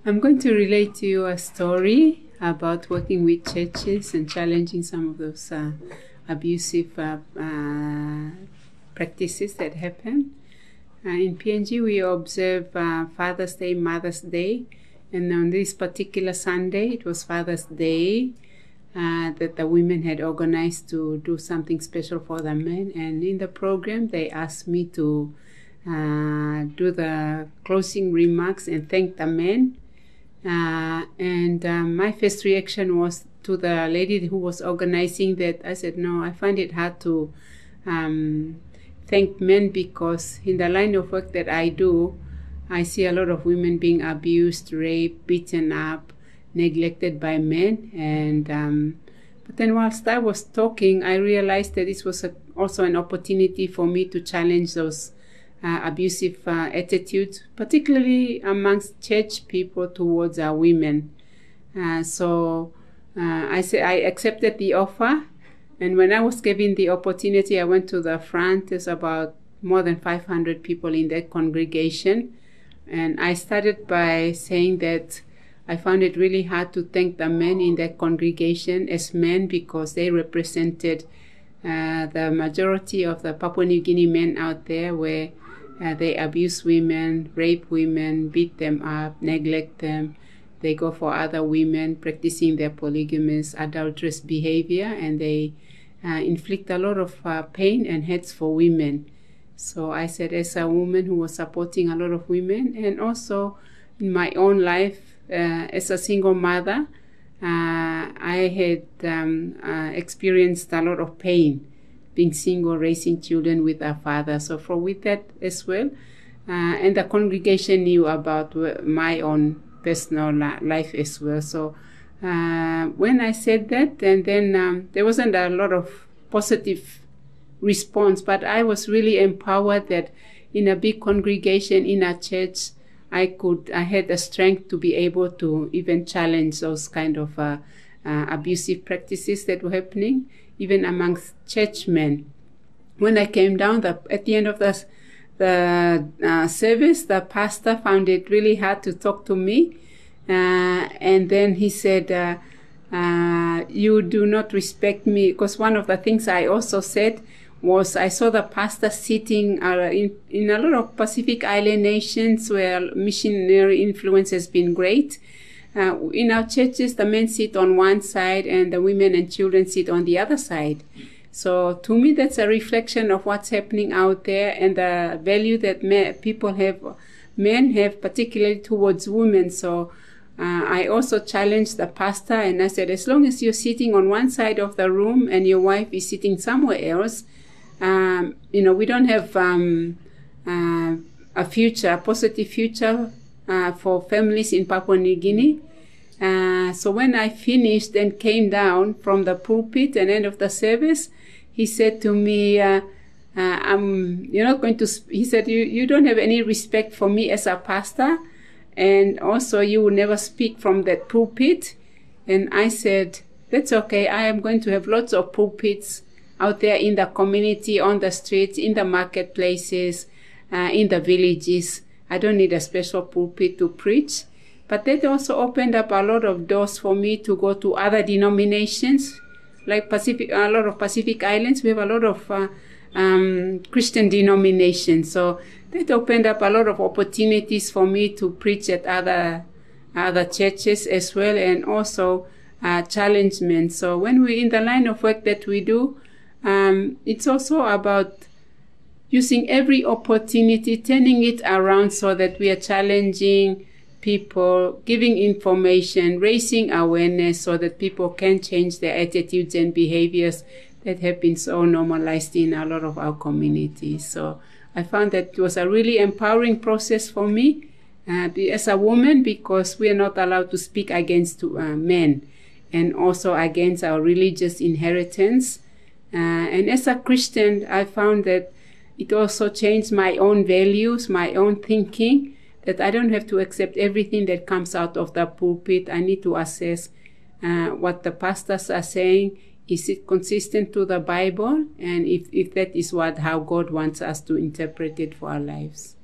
I'm going to relate to you a story about working with churches and challenging some of those abusive practices that happen. In PNG, we observe Father's Day, Mother's Day, and on this particular Sunday, it was Father's Day, that the women had organized to do something special for the men. And in the program, they asked me to do the closing remarks and thank the men. My first reaction was to the lady who was organizing that. I said, no, I find it hard to thank men, because in the line of work that I do, I see a lot of women being abused, raped, beaten up, neglected by men. And but then whilst I was talking, I realized that this was also an opportunity for me to challenge those abusive attitudes, particularly amongst church people towards our women. So I accepted the offer, and when I was given the opportunity, I went to the front. There's about more than 500 people in that congregation, and I started by saying that I found it really hard to thank the men in that congregation as men, because they represented the majority of the Papua New Guinea men out there, where they abuse women, rape women, beat them up, neglect them. They go for other women, practicing their polygamous, adulterous behavior, and they inflict a lot of pain and hurts for women. So I said, as a woman who was supporting a lot of women, and also in my own life as a single mother, I had experienced a lot of pain being single, raising children with a father. So with that as well, and the congregation knew about my own personal life as well. So when I said that, and then there wasn't a lot of positive response, but I was really empowered that in a big congregation, in a church, I had the strength to be able to even challenge those kind of abusive practices that were happening, even amongst churchmen. When I came down, at the end of the service, the pastor found it really hard to talk to me. And then he said, you do not respect me. Because one of the things I also said was, I saw the pastor sitting in a lot of Pacific Island nations where missionary influence has been great. In our churches, the men sit on one side and the women and children sit on the other side. So to me, that's a reflection of what's happening out there, and the value that men have, particularly towards women. So I also challenged the pastor, and I said, as long as you're sitting on one side of the room and your wife is sitting somewhere else, we don't have a positive future for families in Papua New Guinea. So when I finished and came down from the pulpit and end of the service, he said to me, you're not going to, he said, you don't have any respect for me as a pastor, and also you will never speak from that pulpit. And I said, that's okay. I am going to have lots of pulpits out there in the community, on the streets, in the marketplaces, in the villages. I don't need a special pulpit to preach. But that also opened up a lot of doors for me to go to other denominations, like a lot of Pacific Islands. We have a lot of Christian denominations. So that opened up a lot of opportunities for me to preach at other churches as well, and also challenge men. So when we're in the line of work that we do, it's also about using every opportunity, turning it around so that we are challenging people, giving information, raising awareness so that people can change their attitudes and behaviors that have been so normalized in a lot of our communities. So I found that it was a really empowering process for me as a woman, because we are not allowed to speak against men, and also against our religious inheritance. And as a Christian, I found that it also changed my own values, my own thinking, that I don't have to accept everything that comes out of the pulpit. I need to assess what the pastors are saying. Is it consistent to the Bible? And if that is how God wants us to interpret it for our lives.